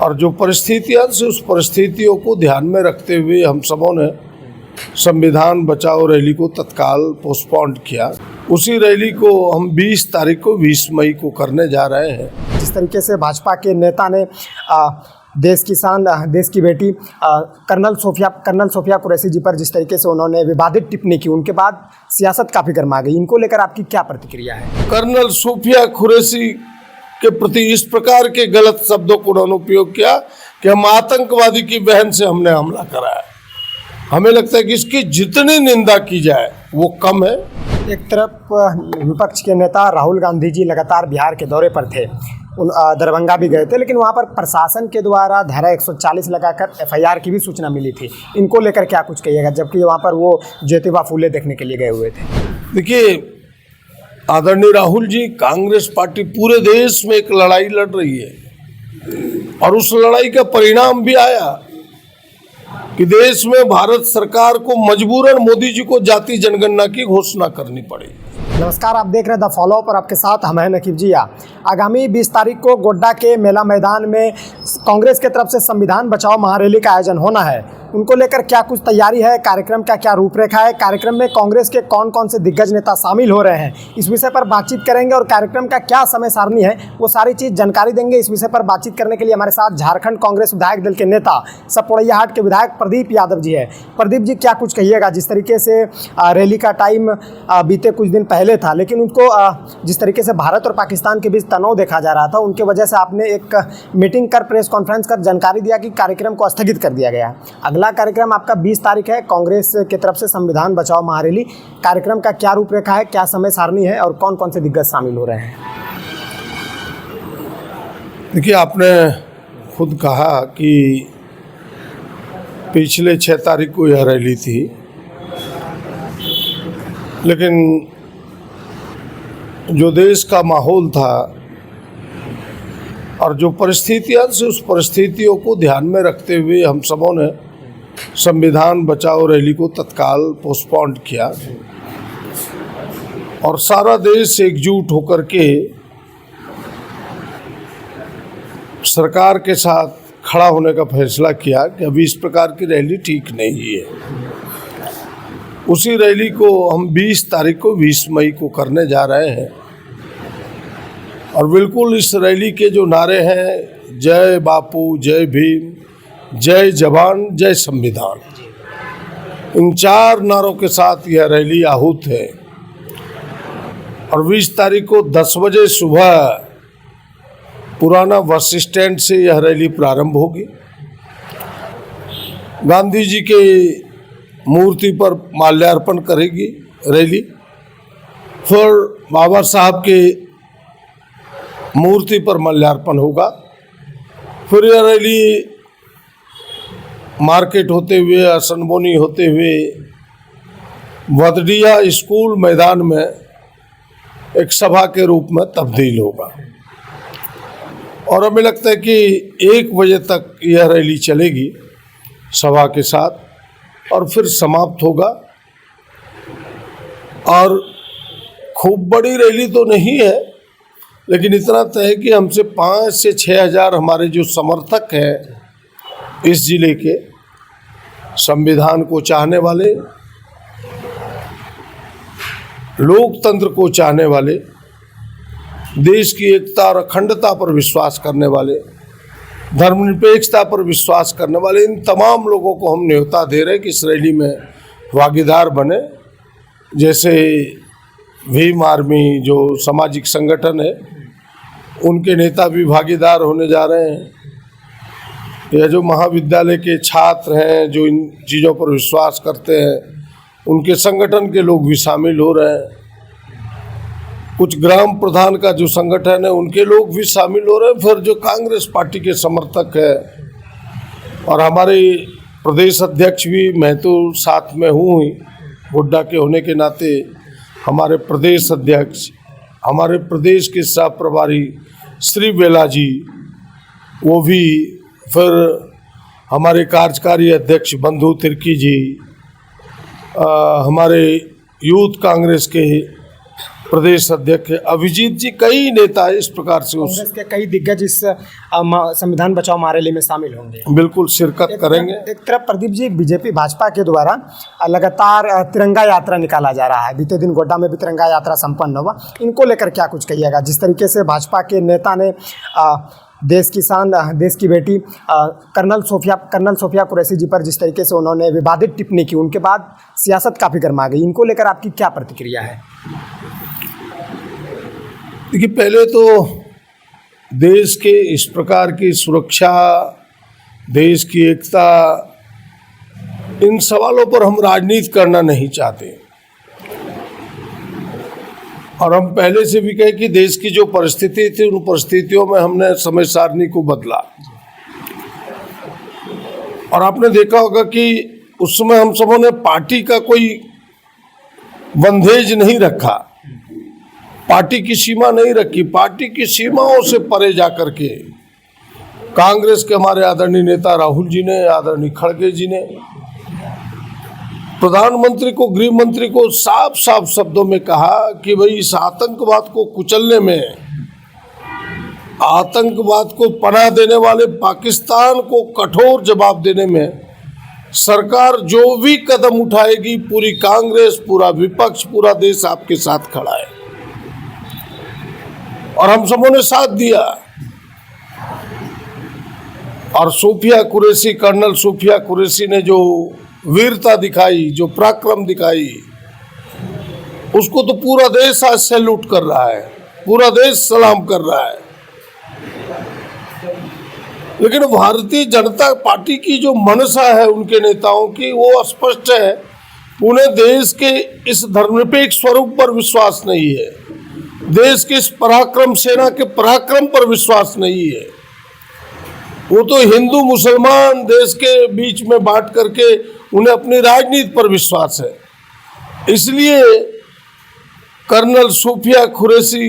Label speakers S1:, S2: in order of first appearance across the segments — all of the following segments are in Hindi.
S1: और जो परिस्थितियां से उस परिस्थितियों को ध्यान में रखते हुए हम सबों ने संविधान बचाओ रैली को तत्काल पोस्टपोन किया। उसी रैली को हम 20 तारीख को 20 मई को करने जा रहे हैं।
S2: जिस तरीके से भाजपा के नेता ने देश की शान, देश की बेटी कर्नल सोफिया कुरैशी जी पर जिस तरीके से उन्होंने विवादित टिप्पणी की, उनके बाद सियासत काफ़ी गर्मा गई। इनको लेकर आपकी क्या प्रतिक्रिया है?
S1: कर्नल सोफिया कुरैशी के प्रति इस प्रकार के गलत शब्दों को उन्होंने उपयोग किया कि हम आतंकवादी की बहन से हमने हमला करा है। हमें लगता है कि इसकी जितनी निंदा की जाए वो कम है।
S2: एक तरफ विपक्ष के नेता राहुल गांधी जी लगातार बिहार के दौरे पर थे, दरभंगा भी गए थे, लेकिन वहां पर प्रशासन के द्वारा धारा 140 लगाकर FIR की भी सूचना मिली थी। इनको लेकर क्या कुछ कहिएगा, जबकि वहां पर वो ज्योतिबा फूले देखने के लिए गए हुए थे?
S1: देखिए, आदरणीय राहुल जी, कांग्रेस पार्टी पूरे देश में एक लड़ाई लड़ रही है और उस लड़ाई का परिणाम भी आया कि देश में भारत सरकार को मजबूरन मोदी जी को जाति जनगणना की घोषणा करनी पड़ी।
S2: नमस्कार, आप देख रहे हैं द फॉलोअप और आपके साथ हम हैं नकीब जिया। आगामी 20 तारीख को गोड्डा के मेला मैदान में कांग्रेस के तरफ से संविधान बचाओ महारैली का आयोजन होना है। उनको लेकर क्या कुछ तैयारी है, कार्यक्रम का क्या रूपरेखा है, कार्यक्रम में कांग्रेस के कौन कौन से दिग्गज नेता शामिल हो रहे हैं, इस विषय पर बातचीत करेंगे और कार्यक्रम का क्या समय सारणी है वो सारी चीज़ जानकारी देंगे। इस विषय पर बातचीत करने के लिए हमारे साथ झारखंड कांग्रेस विधायक दल के नेता सपोड़ैयाहाट के विधायक प्रदीप यादव जी है। प्रदीप जी, क्या कुछ कहिएगा? जिस तरीके से रैली का टाइम बीते कुछ दिन पहले था, लेकिन उनको जिस तरीके से भारत और पाकिस्तान के बीच तनाव देखा जा रहा था, उनके वजह से आपने एक मीटिंग कर, प्रेस कॉन्फ्रेंस कर जानकारी दिया कि कार्यक्रम को स्थगित कर दिया गया। अगला कार्यक्रम आपका 20 तारीख है, कांग्रेस की तरफ से संविधान बचाओ महारैली। कार्यक्रम का क्या रूपरेखा है, क्या समय सारणी है और कौन कौन से दिग्गज शामिल हो रहे हैं?
S1: देखिए, आपने खुद कहा कि पिछले 6 तारीख को यह रैली थी, लेकिन जो देश का माहौल था और जो परिस्थितियां से उस परिस्थितियों को ध्यान में रखते हुए हम सबों ने संविधान बचाओ रैली को तत्काल पोस्टपोन किया और सारा देश एकजुट होकर के सरकार के साथ खड़ा होने का फैसला किया कि अभी इस प्रकार की रैली ठीक नहीं है। उसी रैली को हम 20 तारीख को 20 मई को करने जा रहे हैं और बिल्कुल इस रैली के जो नारे हैं, जय बापू, जय भीम, जय जवान, जय संविधान, इन 4 नारों के साथ यह रैली आहूत है और 20 तारीख को 10 बजे सुबह पुराना बस स्टैंड से यह रैली प्रारंभ होगी। गांधी जी के मूर्ति पर माल्यार्पण करेगी रैली, फिर बाबा साहब के मूर्ति पर माल्यार्पण होगा, फिर यह रैली मार्केट होते हुए, असनबोनी होते हुए वदडिया स्कूल मैदान में एक सभा के रूप में तब्दील होगा और हमें लगता है कि 1 बजे तक यह रैली चलेगी सभा के साथ और फिर समाप्त होगा। और खूब बड़ी रैली तो नहीं है, लेकिन इतना तय है कि हमसे 5 से 6 हज़ार हमारे जो समर्थक हैं इस जिले के, संविधान को चाहने वाले, लोकतंत्र को चाहने वाले, देश की एकता और अखंडता पर विश्वास करने वाले, धर्मनिरपेक्षता पर विश्वास करने वाले, इन तमाम लोगों को हम न्योता दे रहे हैं कि इस रैली में भागीदार बने। जैसे भीम आर्मी जो सामाजिक संगठन है, उनके नेता भी भागीदार होने जा रहे हैं। यह जो महाविद्यालय के छात्र हैं जो इन चीज़ों पर विश्वास करते हैं, उनके संगठन के लोग भी शामिल हो रहे हैं। कुछ ग्राम प्रधान का जो संगठन है उनके लोग भी शामिल हो रहे हैं। फिर जो कांग्रेस पार्टी के समर्थक है और हमारे प्रदेश अध्यक्ष भी, मैं तो साथ में हूँ ही गोड्डा के होने के नाते, हमारे प्रदेश अध्यक्ष, हमारे प्रदेश के सह प्रभारी श्री बेला जी, वो भी, फिर हमारे कार्यकारी अध्यक्ष बंधु तिर्की जी, हमारे यूथ कांग्रेस के प्रदेश अध्यक्ष अभिजीत जी, कई नेता इस प्रकार से उस
S2: कांग्रेस के कई दिग्गज इस संविधान बचाओ महारैली में शामिल होंगे,
S1: बिल्कुल शिरकत करेंगे।
S2: एक तरफ प्रदीप जी, बीजेपी भाजपा के द्वारा लगातार तिरंगा यात्रा निकाला जा रहा है। बीते दिन गोड्डा में भी तिरंगा यात्रा संपन्न हुआ। इनको लेकर क्या कुछ कहिएगा? जिस तरीके से भाजपा के नेता ने देश की शान, देश की बेटी कर्नल सोफिया कुरैशी जी पर जिस तरीके से उन्होंने विवादित टिप्पणी की, उनके बाद सियासत काफ़ी गर्मा गई। इनको लेकर आपकी क्या प्रतिक्रिया है?
S1: देखिए, पहले तो देश के इस प्रकार की सुरक्षा, देश की एकता, इन सवालों पर हम राजनीति करना नहीं चाहते। और हम पहले से भी कहे कि देश की जो परिस्थिति थी, उन परिस्थितियों में हमने समय सारणी को बदला। और आपने देखा होगा कि उस समय हम सबों ने पार्टी का कोई बंधेज नहीं रखा, पार्टी की सीमा नहीं रखी। पार्टी की सीमाओं से परे जाकर के कांग्रेस के हमारे आदरणीय नेता राहुल जी ने, आदरणीय खड़गे जी ने प्रधानमंत्री को, गृह मंत्री को साफ साफ शब्दों में कहा कि भाई इस आतंकवाद को कुचलने में, आतंकवाद को पनाह देने वाले पाकिस्तान को कठोर जवाब देने में सरकार जो भी कदम उठाएगी, पूरी कांग्रेस, पूरा विपक्ष, पूरा देश आपके साथ खड़ा है। और हम सबों ने साथ दिया। और सोफिया कुरैशी, कर्नल सोफिया कुरैशी ने जो वीरता दिखाई, जो पराक्रम दिखाई, उसको तो पूरा देश आज सैल्यूट कर रहा है, पूरा देश सलाम कर रहा है। लेकिन भारतीय जनता पार्टी की जो मनसा है उनके नेताओं की, वो स्पष्ट है। उन्हें देश के इस धर्मनिरपेक्ष स्वरूप पर विश्वास नहीं है, देश के इस पराक्रम, सेना के पराक्रम पर विश्वास नहीं है। वो तो हिंदू मुसलमान देश के बीच में बांट करके उन्हें अपनी राजनीति पर विश्वास है। इसलिए कर्नल सोफिया कुरैशी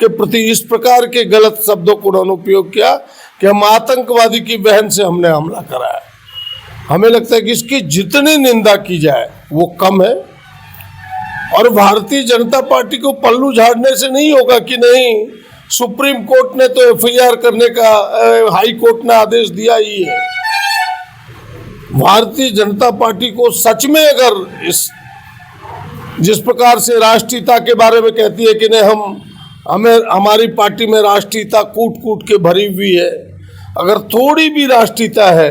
S1: के प्रति इस प्रकार के गलत शब्दों को उन्होंने उपयोग किया कि हम आतंकवादी की बहन से हमने हमला करा है। हमें लगता है कि इसकी जितनी निंदा की जाए वो कम है। और भारतीय जनता पार्टी को पल्लू झाड़ने से नहीं होगा कि नहीं, सुप्रीम कोर्ट ने तो एफआईआर करने का हाई कोर्ट ने आदेश दिया ही है। भारतीय जनता पार्टी को सच में अगर इस जिस प्रकार से राष्ट्रीयता के बारे में कहती है कि नहीं, हमारी पार्टी में राष्ट्रीयता कूट कूट के भरी हुई है, अगर थोड़ी भी राष्ट्रीयता है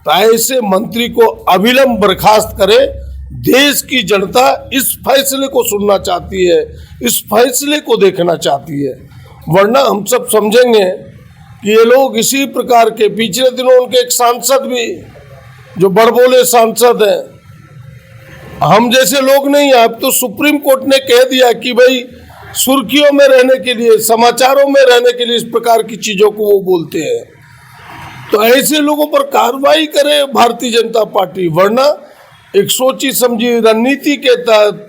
S1: तो ऐसे मंत्री को अविलंब बर्खास्त करे। देश की जनता इस फैसले को सुनना चाहती है, इस फैसले को देखना चाहती है। वरना हम सब समझेंगे कि ये लोग इसी प्रकार के, पिछले दिनों उनके एक सांसद भी जो बड़बोले सांसद हैं, हम जैसे लोग नहीं, अब तो सुप्रीम कोर्ट ने कह दिया कि भाई सुर्खियों में रहने के लिए, समाचारों में रहने के लिए इस प्रकार की चीज़ों को वो बोलते हैं। तो ऐसे लोगों पर कार्रवाई करे भारतीय जनता पार्टी। वरना एक सोची समझी रणनीति के तहत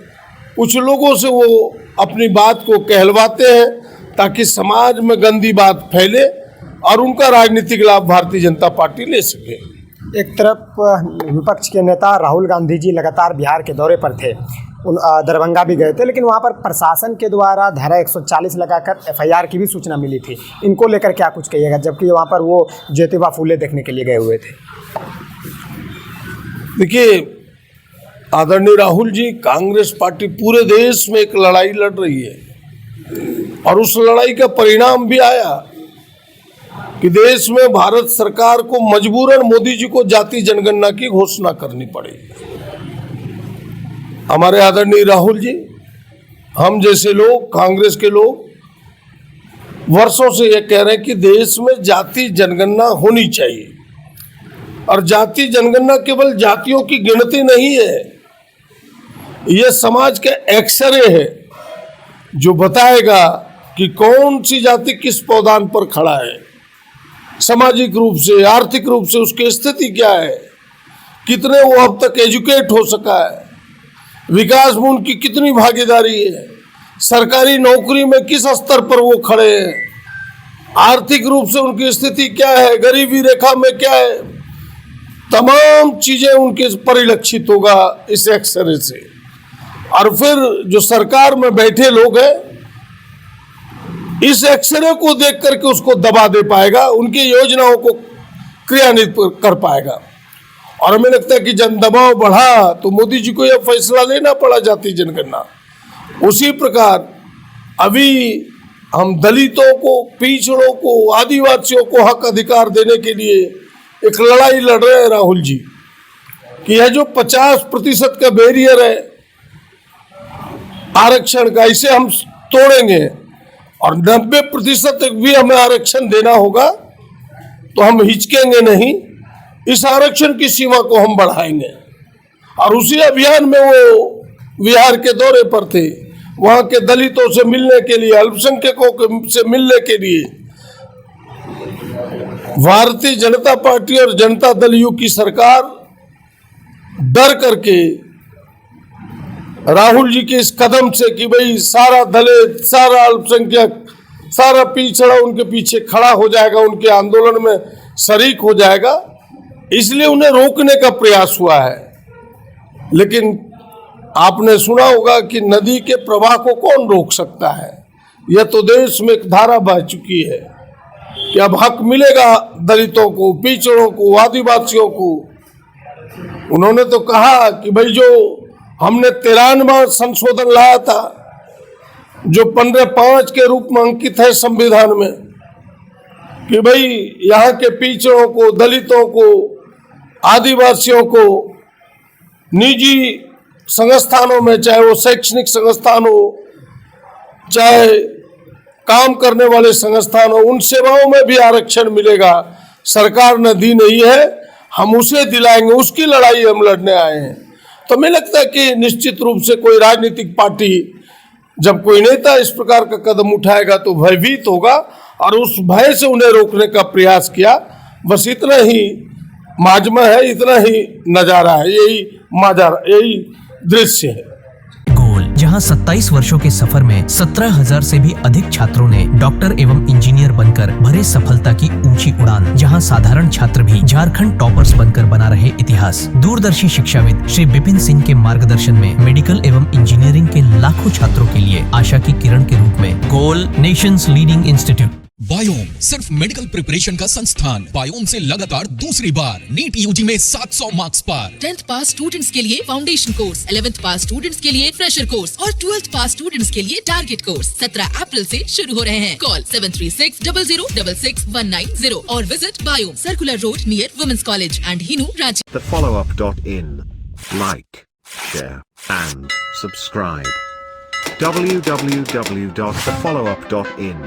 S1: कुछ लोगों से वो अपनी बात को कहलवाते हैं ताकि समाज में गंदी बात फैले और उनका राजनीतिक लाभ भारतीय जनता पार्टी ले सके।
S2: एक तरफ विपक्ष के नेता राहुल गांधी जी लगातार बिहार के दौरे पर थे, दरभंगा भी गए थे, लेकिन वहाँ पर प्रशासन के द्वारा धारा 140 लगाकर एफआईआर की भी सूचना मिली थी। इनको लेकर क्या कुछ कहिएगा, जबकि वहाँ पर वो ज्योतिबा फूले देखने के लिए गए हुए थे?
S1: देखिए, आदरणीय राहुल जी, कांग्रेस पार्टी पूरे देश में एक लड़ाई लड़ रही है और उस लड़ाई का परिणाम भी आया कि देश में भारत सरकार को मजबूरन मोदी जी को जाति जनगणना की घोषणा करनी पड़ी। हमारे आदरणीय राहुल जी, हम जैसे लोग, कांग्रेस के लोग वर्षों से ये कह रहे हैं कि देश में जाति जनगणना होनी चाहिए। और जाति जनगणना केवल जातियों की गिनती नहीं है, यह समाज के एक्सरे है जो बताएगा कि कौन सी जाति किस पौधान पर खड़ा है, सामाजिक रूप से, आर्थिक रूप से उसकी स्थिति क्या है, कितने वो अब तक एजुकेट हो सका है, विकास में उनकी कितनी भागीदारी है, सरकारी नौकरी में किस स्तर पर वो खड़े हैं, आर्थिक रूप से उनकी स्थिति क्या है, गरीबी रेखा में क्या है, तमाम चीजें उनके परिलक्षित होगा इस एक्सरे से। और फिर जो सरकार में बैठे लोग हैं इस एक्सरे को देख करके उसको दबा दे पाएगा, उनकी योजनाओं को क्रियान्वित कर पाएगा। और हमें लगता है कि जन दबाव बढ़ा तो मोदी जी को यह फैसला लेना पड़ा जाति जनगणना। उसी प्रकार अभी हम दलितों को, पिछड़ों को, आदिवासियों को हक अधिकार देने के लिए एक लड़ाई लड़ रहे हैं राहुल जी कि यह जो 50% का बैरियर है आरक्षण का, इसे हम तोड़ेंगे और 90% भी हमें आरक्षण देना होगा तो हम हिचकेंगे नहीं, इस आरक्षण की सीमा को हम बढ़ाएंगे। और उसी अभियान में वो बिहार के दौरे पर थे, वहाँ के दलितों से मिलने के लिए, अल्पसंख्यकों से मिलने के लिए भारतीय जनता पार्टी और जनता दल यू की सरकार डर करके राहुल जी के इस कदम से कि भाई सारा दलित, सारा अल्पसंख्यक, सारा पिछड़ा उनके पीछे खड़ा हो जाएगा, उनके आंदोलन में शरीक हो जाएगा, इसलिए उन्हें रोकने का प्रयास हुआ है। लेकिन आपने सुना होगा कि नदी के प्रवाह को कौन रोक सकता है। यह तो देश में एक धारा बह चुकी है कि अब हक मिलेगा दलितों को, पिछड़ों को, आदिवासियों को। उन्होंने तो कहा कि भाई जो हमने 93वां संशोधन लाया था जो 15(5) के रूप में अंकित है संविधान में कि भाई यहाँ के पिछड़ों को, दलितों को, आदिवासियों को निजी संस्थानों में, चाहे वो शैक्षणिक संस्थान हो, चाहे काम करने वाले संस्थान हो, उन सेवाओं में भी आरक्षण मिलेगा। सरकार ने दी नहीं है, हम उसे दिलाएंगे, उसकी लड़ाई हम लड़ने आए हैं। तो हमें लगता है कि निश्चित रूप से कोई राजनीतिक पार्टी, जब कोई नेता इस प्रकार का कदम उठाएगा तो भयभीत होगा और उस भय से उन्हें रोकने का प्रयास किया। बस इतना ही माजमा है, इतना ही नजारा है, यही दृश्य है।
S3: गोल, जहां 27 वर्षों के सफर में 17,000 से भी अधिक छात्रों ने डॉक्टर एवं इंजीनियर बनकर भरे सफलता की ऊंची उड़ान, जहां साधारण छात्र भी झारखंड टॉपर्स बनकर बना रहे इतिहास। दूरदर्शी शिक्षाविद श्री विपिन सिंह के मार्गदर्शन में मेडिकल एवं इंजीनियरिंग के लाखों छात्रों के लिए आशा की किरण के रूप में गोल, नेशंस लीडिंग इंस्टीट्यूट।
S4: बायोम सिर्फ मेडिकल प्रिपरेशन का संस्थान। बायोम से लगातार दूसरी बार नीट यूजी में 700 मार्क्स पार।
S5: 10th पास स्टूडेंट्स के लिए फाउंडेशन कोर्स, 11th पास स्टूडेंट्स के लिए फ्रेशर कोर्स और 12th पास स्टूडेंट्स के लिए टारगेट कोर्स 17 अप्रैल से शुरू हो रहे हैं। कॉल 7360066190 और visit Biome, circular road near women's college and Hinoo, Ranchi.
S6: thefollowup.in. Like, share and subscribe. www.thefollowup.in